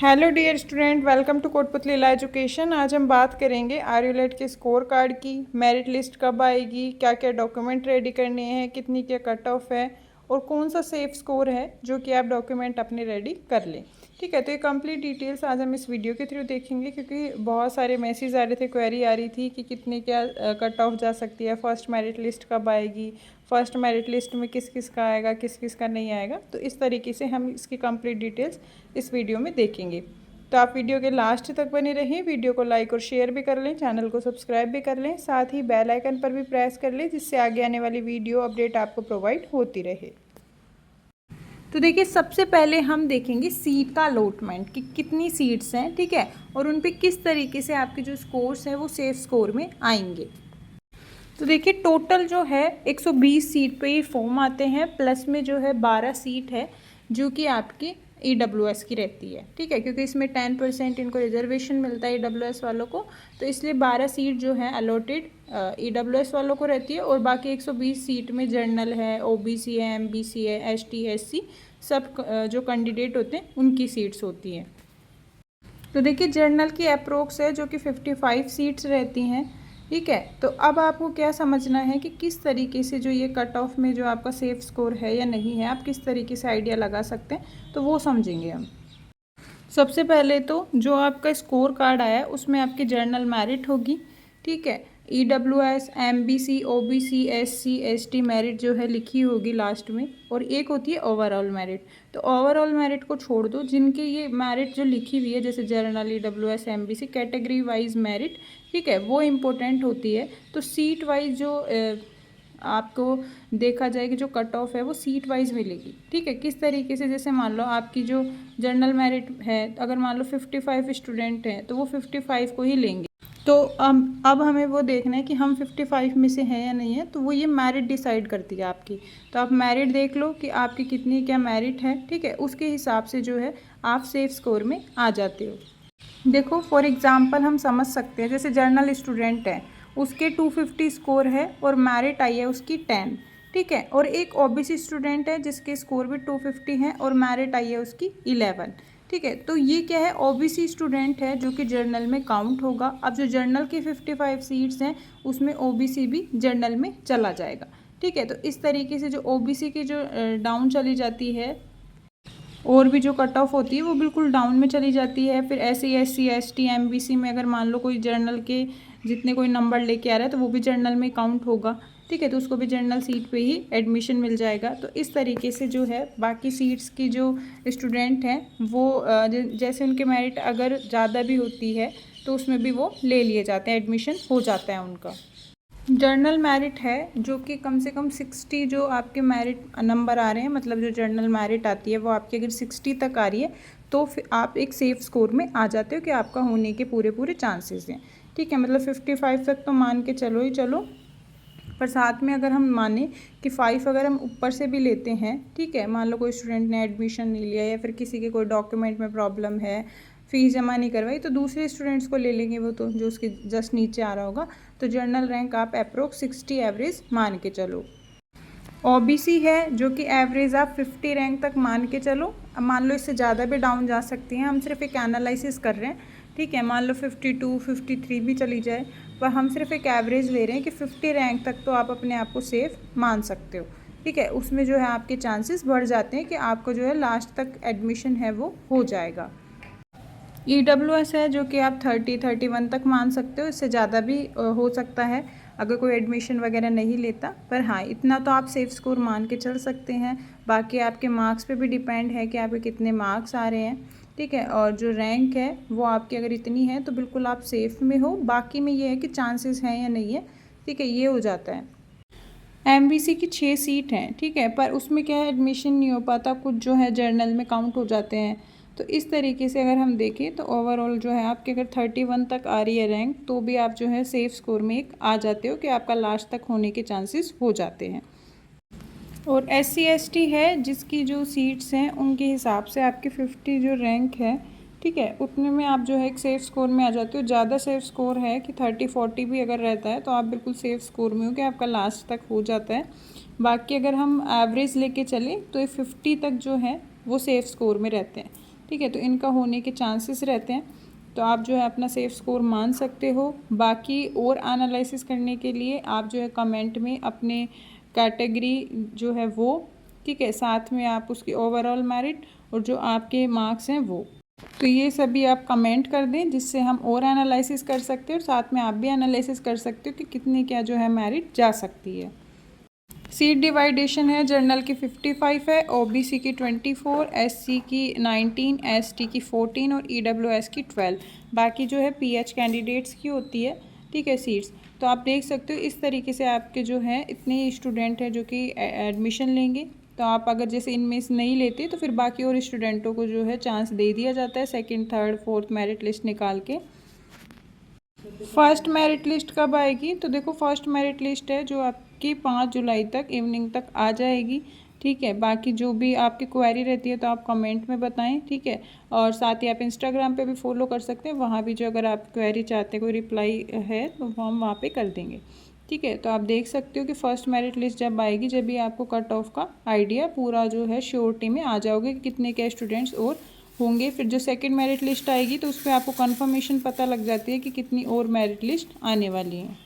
Hello dear student, welcome to Kotputli law education. आज हम बात करेंगे आर्युलेट के स्कोर कार्ड की। मेरिट लिस्ट कब आएगी, क्या क्या डॉक्यूमेंट रेडी करने हैं, कितनी क्या कट ऑफ है और कौन सा सेफ स्कोर है जो कि आप डॉक्यूमेंट अपने रेडी कर लें। ठीक है, तो ये कंप्लीट डिटेल्स आज हम इस वीडियो के थ्रू देखेंगे, क्योंकि बहुत सारे मैसेज आ रहे थे, क्वेरी आ रही थी कि कितने क्या कट ऑफ जा सकती है, फर्स्ट मेरिट लिस्ट कब आएगी, फर्स्ट मेरिट लिस्ट में किस किस का आएगा, किस किस का नहीं आएगा। तो इस तरीके से हम इसकी कंप्लीट डिटेल्स इस वीडियो में देखेंगे। तो आप वीडियो के लास्ट तक बने रहें, वीडियो को लाइक और शेयर भी कर लें, चैनल को सब्सक्राइब भी कर लें, साथ ही बेल आइकन पर भी प्रेस कर लें, जिससे आगे आने वाली वीडियो अपडेट आपको प्रोवाइड होती रहे। तो देखिए, सबसे पहले हम देखेंगे सीट का अलॉटमेंट कि कितनी सीट्स हैं, ठीक है, और उन पे किस तरीके से आपके जो स्कोर्स हैं वो सेफ स्कोर में आएंगे। तो देखिए, टोटल जो है 120 सीट पे ये फॉर्म आते हैं, प्लस में जो है 12 सीट है जो कि आपकी EWS की रहती है। ठीक है, क्योंकि इसमें 10% इनको रिजर्वेशन मिलता है EWS वालों को, तो इसलिए 12 सीट जो है अलॉटेड EWS वालों को रहती है, और बाकी 120 सीट में जर्नल है, OBC है, MBC है, ST SC सब जो कैंडिडेट होते हैं उनकी सीट्स होती हैं। तो देखिए, जर्नल की अप्रोक्स है जो कि 55 सीट्स रहती हैं। ठीक है, तो अब आपको क्या समझना है कि किस तरीके से जो ये कट ऑफ में जो आपका सेफ स्कोर है या नहीं है, आप किस तरीके से आइडिया लगा सकते हैं, तो वो समझेंगे हम। सबसे पहले तो जो आपका स्कोर कार्ड आया है उसमें आपकी जर्नल मेरिट होगी। ठीक है, EWS, MBC, OBC, SC ST merit जो है लिखी होगी लास्ट में, और एक होती है ओवरऑल मेरिट। तो ओवरऑल मेरिट को छोड़ दो, जिनके ये मेरिट जो लिखी हुई है जैसे journal, EWS, MBC category wise merit, ठीक है, वो इम्पोर्टेंट होती है। तो सीट वाइज जो आपको देखा जाए कि जो कट ऑफ है वो सीट वाइज मिलेगी। ठीक है, किस तरीके से, जैसे मान लो आपकी जो जनरल मेरिट है, अगर मान लो 55 स्टूडेंट हैं तो वो 55 को ही लेंगे। तो अब हमें वो देखना है कि हम 55 में से हैं या नहीं है, तो वो ये मेरिट डिसाइड करती है आपकी। तो आप मेरिट देख लो कि आपकी कितनी क्या मेरिट है, ठीक है, उसके हिसाब से जो है आप सेफ स्कोर में आ जाते हो। देखो, फॉर एग्जांपल हम समझ सकते हैं, जैसे जर्नल स्टूडेंट है, उसके 250 स्कोर है और मेरिट आई है उसकी 10। ठीक है, और एक OBC स्टूडेंट है जिसके स्कोर भी 250 है और मेरिट आई है उसकी 11। ठीक है, तो ये क्या है, OBC स्टूडेंट है जो कि जर्नल में काउंट होगा। अब जो जर्नल की 55 सीट्स हैं उसमें OBC भी जर्नल में चला जाएगा। ठीक है, तो इस तरीके से जो OBC की जो डाउन चली जाती है और भी जो कट ऑफ होती है वो बिल्कुल डाउन में चली जाती है। फिर SC SC ST MBC में अगर मान लो कोई जर्नल के जितने कोई नंबर लेके आ रहा है तो वो भी जर्नल में काउंट होगा। ठीक है, तो उसको भी जर्नल सीट पे ही एडमिशन मिल जाएगा। तो इस तरीके से जो है बाकी सीट्स की जो स्टूडेंट हैं वो जैसे उनके मेरिट अगर ज़्यादा भी होती है तो उसमें भी वो ले लिए जाते हैं, एडमिशन हो जाता है उनका। जर्नल मेरिट है जो कि कम से कम 60 जो आपके मेरिट नंबर आ रहे हैं, मतलब जो जर्नल मेरिट आती है वो आपकी अगर 60 तक आ रही है तो फिर आप एक सेफ स्कोर में आ जाते हो कि आपका होने के पूरे पूरे चांसेस हैं। ठीक है, मतलब 55 तक तो मान के चलो ही चलो, पर साथ में अगर हम माने कि 5 अगर हम ऊपर से भी लेते हैं, ठीक है, मान लो कोई स्टूडेंट ने एडमिशन नहीं लिया या फिर किसी के कोई डॉक्यूमेंट में प्रॉब्लम है, फ़ीस जमा नहीं करवाई, तो दूसरे स्टूडेंट्स को ले लेंगे वो, तो जो उसके जस्ट नीचे आ रहा होगा। तो जर्नल रैंक आप अप्रोक्स 60 एवरेज मान के चलो। OBC है जो कि एवरेज आप 50 रैंक तक मान के चलो। अब मान लो इससे ज़्यादा भी डाउन जा सकती हैं, हम सिर्फ एक एनालिसिस कर रहे हैं। ठीक है, मान लो 52 53 भी चली जाए, पर हम सिर्फ एक एवरेज ले रहे हैं कि 50 रैंक तक तो आप अपने आप को सेफ मान सकते हो। ठीक है, उसमें जो है आपके चांसेस बढ़ जाते हैं कि आपको जो है लास्ट तक एडमिशन है वो हो जाएगा। EWS है जो कि आप 30-31 तक मान सकते हो, इससे ज़्यादा भी हो सकता है अगर कोई एडमिशन वगैरह नहीं लेता, पर हाँ इतना तो आप सेफ स्कोर मान के चल सकते हैं। बाकी आपके मार्क्स पे भी डिपेंड है कि आपके कितने मार्क्स आ रहे हैं। ठीक है, और जो रैंक है वो आपकी अगर इतनी है तो बिल्कुल आप सेफ में हो। बाकी में ये है कि चांसेस हैं या नहीं है। ठीक है, ये हो जाता है। MBC की 6 सीट हैं, ठीक है, पर उसमें क्या है, एडमिशन नहीं हो पाता, कुछ जो है जर्नल में काउंट हो जाते हैं। तो इस तरीके से अगर हम देखें तो ओवरऑल जो है आपके अगर 31 तक आ रही है रैंक, तो भी आप जो है सेफ स्कोर में एक आ जाते हो कि आपका लास्ट तक होने के चांसेस हो जाते हैं। और SC ST है जिसकी जो सीट्स हैं उनके हिसाब से आपकी 50 जो रैंक है, ठीक है, उतने में आप जो है एक सेफ स्कोर में आ जाते हो। ज़्यादा सेफ स्कोर है कि 30-40 भी अगर रहता है तो आप बिल्कुल सेफ स्कोर में हो कि आपका लास्ट तक हो जाता है। बाकी अगर हम एवरेज लेके चलें तो ये 50 तक जो है वो सेफ स्कोर में रहते हैं। ठीक है, तो इनका होने के चांसेस रहते हैं। तो आप जो है अपना सेफ स्कोर मान सकते हो। बाकी और एनालिसिस करने के लिए आप जो है कमेंट में अपने कैटेगरी जो है वो, ठीक है, साथ में आप उसकी ओवरऑल मेरिट और जो आपके मार्क्स हैं वो, तो ये सभी आप कमेंट कर दें, जिससे हम और एनालिसिस कर सकते हैं और साथ में आप भी एनालिसिस कर सकते हो कि कितनी क्या जो है मेरिट जा सकती है। सीट डिवाइडेशन है, जनरल की 55 है, ओबीसी की 24, एससी की 19, एसटी की 14 और ईडब्ल्यूएस की 12। बाकी जो है पीएच कैंडिडेट्स की होती है, ठीक है, सीट्स। तो आप देख सकते हो इस तरीके से आपके जो है इतने स्टूडेंट हैं जो कि एडमिशन लेंगे। तो आप अगर जैसे इनमें से नहीं लेते तो फिर बाकी और स्टूडेंटों को जो है चांस दे दिया जाता है second, third, fourth merit list निकाल के। फर्स्ट मेरिट लिस्ट कब आएगी? तो देखो फर्स्ट मेरिट लिस्ट है जो आपकी 5 जुलाई तक इवनिंग तक आ जाएगी, ठीक है। बाकी जो भी आपकी क्वेरी रहती है तो आप कमेंट में बताएं, ठीक है। और साथ ही आप इंस्टाग्राम पे भी फॉलो कर सकते हैं, वहाँ भी जो अगर आप क्वेरी चाहते हैं कोई रिप्लाई है तो हम वहाँ पे कर देंगे, ठीक है। तो आप देख सकते हो कि फर्स्ट मेरिट लिस्ट जब आएगी, जब भी आपको कट ऑफ का आइडिया पूरा जो है श्योरिटी में आ जाओगे कि कितने क्या स्टूडेंट्स और होंगे। फिर जो सेकंड मेरिट लिस्ट आएगी तो उस पर आपको कंफर्मेशन पता लग जाती है कि कितनी और मेरिट लिस्ट आने वाली है।